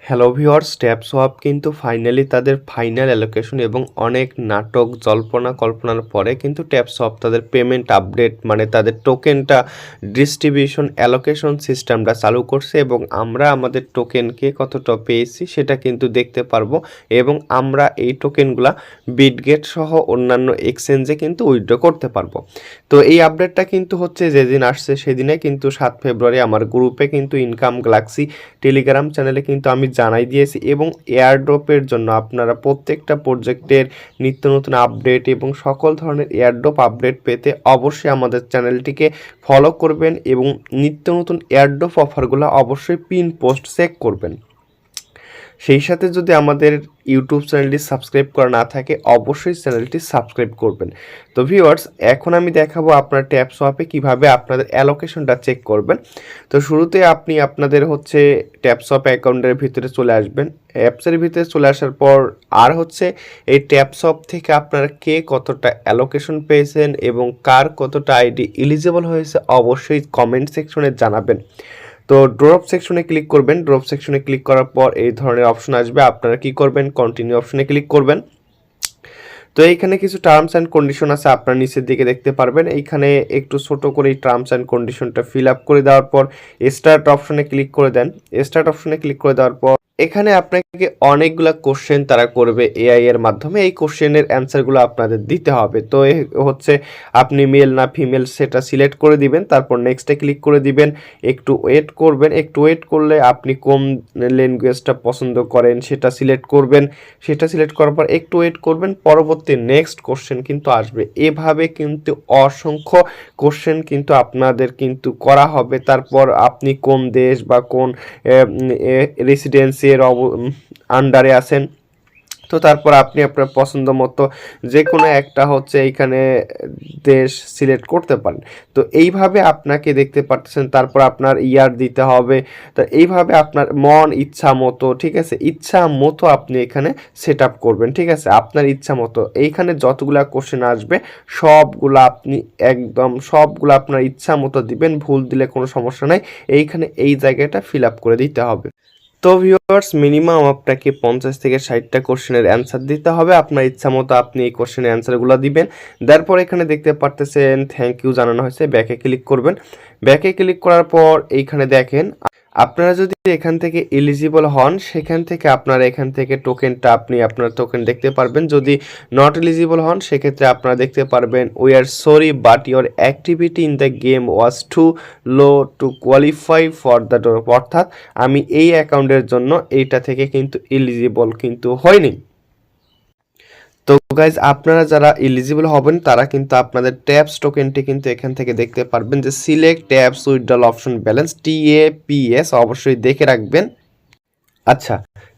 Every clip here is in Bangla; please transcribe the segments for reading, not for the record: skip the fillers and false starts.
হ্যালো ভিউয়ার্স, ট্যাপ সোয়াপ কিন্তু ফাইনালি তাদের ফাইনাল অ্যালোকেশন এবং অনেক নাটক জল্পনা কল্পনার পরে কিন্তু ট্যাপ সোয়াপ তাদের পেমেন্ট আপডেট মানে তাদের টোকেনটা ডিস্ট্রিবিউশন অ্যালোকেশন সিস্টেমটা চালু করছে এবং আমরা আমাদের টোকেনকে কতটা পেয়েছি সেটা কিন্তু দেখতে পারবো এবং আমরা এই টোকেনগুলা বিটগেট সহ অন্যান্য এক্সচেঞ্জে কিন্তু উইথড্র করতে পারবো। তো এই আপডেটটা কিন্তু হচ্ছে যেদিন আসছে সেদিনে কিন্তু 7 ফেব্রুয়ারি আমার গ্রুপে কিন্তু ইনকাম গ্যালাক্সি টেলিগ্রাম চ্যানেলে কিন্তু আমি জানাই দিয়েছি এবং এয়ারড্রপের জন্য আপনারা প্রত্যেকটা প্রজেক্টের নিত্য নতুন আপডেট এবং সকল ধরনের এয়ারড্রপ আপডেট পেতে অবশ্যই আমাদের চ্যানেলটিকে ফলো করবেন এবং নিত্য নতুন এয়ারড্রপ অফারগুলো অবশ্যই পিন পোস্ট চেক করবেন। সেই সাথে যদি আমাদের ইউটিউব চ্যানেলটি সাবস্ক্রাইব করা না থাকে অবশ্যই চ্যানেলটি সাবস্ক্রাইব করবেন। তো ভিউয়ার্স, এখন আমি দেখাবো আপনার ট্যাপ সোয়াপে কীভাবে আপনাদের অ্যালোকেশনটা চেক করবেন। তো শুরুতে আপনি আপনাদের হচ্ছে ট্যাপ সোয়াপ অ্যাকাউন্টের ভিতরে চলে আসবেন। অ্যাপসের ভিতরে চলে আসার পর আর হচ্ছে এই ট্যাপ সোয়াপ থেকে আপনারা কে কতটা অ্যালোকেশন পেয়েছেন এবং কার কতটা আইডি এলিজিবল হয়েছে অবশ্যই কমেন্ট সেকশনে জানাবেন। তো ড্রপ সেকশনে ক্লিক করবেন। ড্রপ সেকশনে ক্লিক করার পর এই ধরনের অপশন আসবে, আপনারা কি করবেন কন্টিনিউ অপশনে ক্লিক করবেন। তো এইখানে কিছু টার্মস অ্যান্ড কন্ডিশন আছে, আপনার নিচের দিকে দেখতে পারবেন। এইখানে একটু ছোট করে এই টার্মস অ্যান্ড কন্ডিশনটা ফিল আপ করে দেওয়ার পর স্টার্ট অপশনে ক্লিক করে দেন। স্টার্ট অপশনে ক্লিক করে দেওয়ার পর এখানে আপনাকে অনেকগুলা কোশ্চেন তারা করবে এআই এর মাধ্যমে, এই কোশ্চেনের অ্যান্সারগুলো আপনাদের দিতে হবে। তো হচ্ছে আপনি মেল না ফিমেল সেটা সিলেক্ট করে দিবেন, তারপর নেক্সটে ক্লিক করে দিবেন। একটু ওয়েট করবেন, একটু ওয়েট করলে আপনি কোন ল্যাঙ্গুয়েজটা পছন্দ করেন সেটা সিলেক্ট করবেন। সেটা সিলেক্ট করার পর একটু ওয়েট করবেন, পরবর্তী নেক্সট কোশ্চেন কিন্তু আসবে। এভাবে কিন্তু অসংখ্য কোশ্চেন কিন্তু আপনাদের কিন্তু করা হবে। তারপর আপনি কোন দেশ বা কোন রেসিডেন্সির আন্ডারে আছেন, তো তারপর আপনি আপনার পছন্দ মতো যে কোনো একটা হচ্ছে এইখানে দেশ সিলেক্ট করতে পারেন। তো এইভাবে আপনাকে দেখতে পাচ্ছেন, তারপর আপনার ইয়ার দিতে হবে। তো এইভাবে আপনার মন ইচ্ছা মতো, ঠিক আছে, ইচ্ছা মতো আপনি এখানে সেট আপ করবেন, ঠিক আছে, আপনার ইচ্ছা মতো। এইখানে যতগুলা কোশ্চেন আসবে সবগুলো আপনি একদম সবগুলো আপনার ইচ্ছা মতো দিবেন, ভুল দিলে কোনো সমস্যা নাই। এইখানে এই জায়গাটা ফিল আপ করে দিতে হবে। তো ভিউয়ার্স, মিনিমাম আপনাকে 50 থেকে 60টা কোশ্চেনের অ্যান্সার দিতে হবে। আপনার ইচ্ছা মতো আপনি এই কোশ্চেনের অ্যান্সারগুলো দিবেন। তারপর এখানে দেখতে পারতেছেন থ্যাংক ইউ জানানো হয়েছে, ব্যাকে ক্লিক করবেন। ব্যাকে ক্লিক করার পর এইখানে দেখেন আপনারা যদি এখান থেকে এলিজিবল হন সেখান থেকে আপনারা এখান থেকে টোকেনটা আপনি আপনার টোকেন দেখতে পারবেন। যদি নট এলিজিবল হন সেক্ষেত্রে আপনারা দেখতে পারবেন we are sorry but your activity in the game was too low to qualify for the drop, অর্থাৎ আমি এই অ্যাকাউন্টের জন্য এইটা থেকে কিন্তু এলিজিবল কিন্তু হয়নি। তো গাইজ, আপনারা যারা এলিজিবল হবেন তারা কিন্তু আপনাদের ট্যাপস টোকেনটি কিন্তু এখান থেকে দেখতে পারবেন যে select taps withdrawal option balance TAPS, অবশ্যই দেখে রাখবেন। আচ্ছা,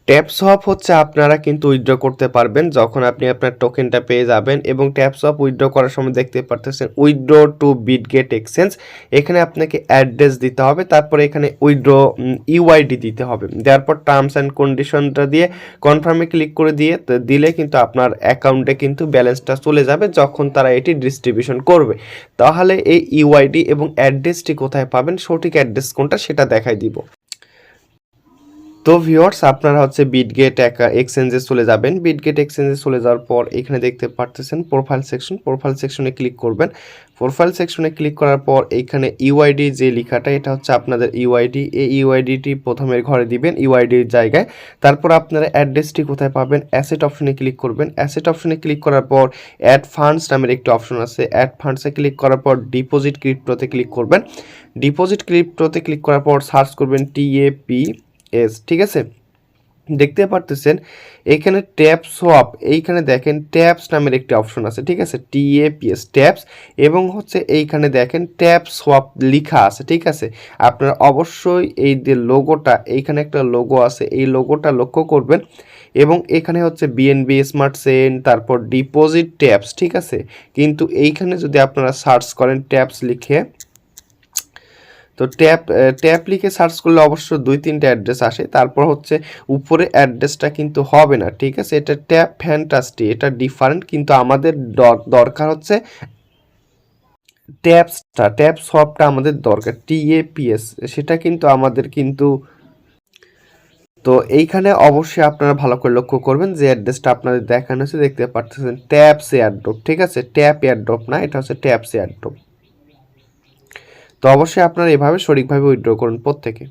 ট্যাপ সোয়াপ হচ্ছে আপনারা কিন্তু উইথড্র করতে পারবেন যখন আপনি আপনার টোকেনটা পেয়ে যাবেন এবং ট্যাপ সোয়াপ উইথড্র করার সময় দেখতে পারতেছেন উইথড্র টু বিটগেট এক্সচেঞ্জ, এখানে আপনাকে অ্যাড্রেস দিতে হবে, তারপরে এখানে উইথড্র ইউআইডি দিতে হবে। দেওয়ার পর টার্মস অ্যান্ড কন্ডিশনটা দিয়ে কনফার্মে ক্লিক করে দিলে কিন্তু আপনার অ্যাকাউন্টে কিন্তু ব্যালেন্সটা চলে যাবে যখন তারা এটি ডিস্ট্রিবিউশন করবে। তাহলে এই ইউআইডি এবং অ্যাড্রেসটি কোথায় পাবেন, সঠিক অ্যাড্রেস কোনটা সেটা দেখাই দিব। তো ভিউয়ার্স, আপনারা হচ্ছে বিটগেট এক্সচেঞ্জে চলে যাবেন। বিটগেট এক্সচেঞ্জে চলে যাওয়ার পর এখানে দেখতে পারতেছেন প্রোফাইল সেকশন, প্রোফাইল সেকশনে ক্লিক করবেন। প্রোফাইল সেকশনে ক্লিক করার পর এইখানে ইউআইডি যে লেখাটা এটা হচ্ছে আপনাদের ইউআইডি, এই ইউআইডিটি প্রথমের ঘরে দিবেন ইউআইডির জায়গায়। তারপর আপনারা অ্যাড্রেসটি কোথায় পাবেন, অ্যাসেট অপশনে ক্লিক করবেন। অ্যাসেট অপশনে ক্লিক করার পর অ্যাড ফান্ডস নামের একটি অপশন আছে, অ্যাড ফান্ডসে ক্লিক করার পর ডিপোজিট ক্রিপ্টোতে ক্লিক করবেন। ডিপোজিট ক্রিপ্টোতে ক্লিক করার পর সার্চ করবেন TAPS, ঠিক আছে। দেখতে পারতেছেন এখানে ট্যাপ সোয়াপ, এইখানে দেখেন ট্যাপস নামের একটি অপশন আছে, ঠিক আছে, TAPS ট্যাপস, এবং হচ্ছে এইখানে দেখেন ট্যাপ সোয়াপ লেখা আছে, ঠিক আছে। আপনারা অবশ্যই এই যে লোগোটা, এইখানে একটা লোগো আছে, এই লোগোটা লক্ষ্য করবেন এবং এখানে হচ্ছে BNB স্মার্ট চেইন, তারপর ডিপোজিট ট্যাপস, ঠিক আছে। কিন্তু এইখানে যদি আপনারা সার্চ করেন ট্যাপস লিখে, তো ট্যাপ লিখে সার্চ করলে অবশ্য 2-3টা অ্যাড্রেস আসে, তারপর হচ্ছে উপরে অ্যাড্রেসটা কিন্তু হবে না, ঠিক আছে। এটা ট্যাপ ফ্যান্টাস্টি, এটা ডিফারেন্ট, কিন্তু আমাদের দরকার হচ্ছে ট্যাপ সোয়াপটা আমাদের দরকার TAPS, সেটা কিন্তু আমাদের কিন্তু তো এইখানে অবশ্যই আপনারা ভালো করে লক্ষ্য করবেন যে অ্যাড্রেসটা আপনাদের দেখানো হচ্ছে, দেখতে পাচ্ছেন ট্যাপস এয়ারড্রপ, ঠিক আছে, ট্যাপ এয়ারড্রপ না, এটা হচ্ছে ট্যাপস এয়ারড্রপ। তো অবশ্যই আপনারা এভাবে সঠিকভাবে উইথড্র করুন প্রত্যেকে।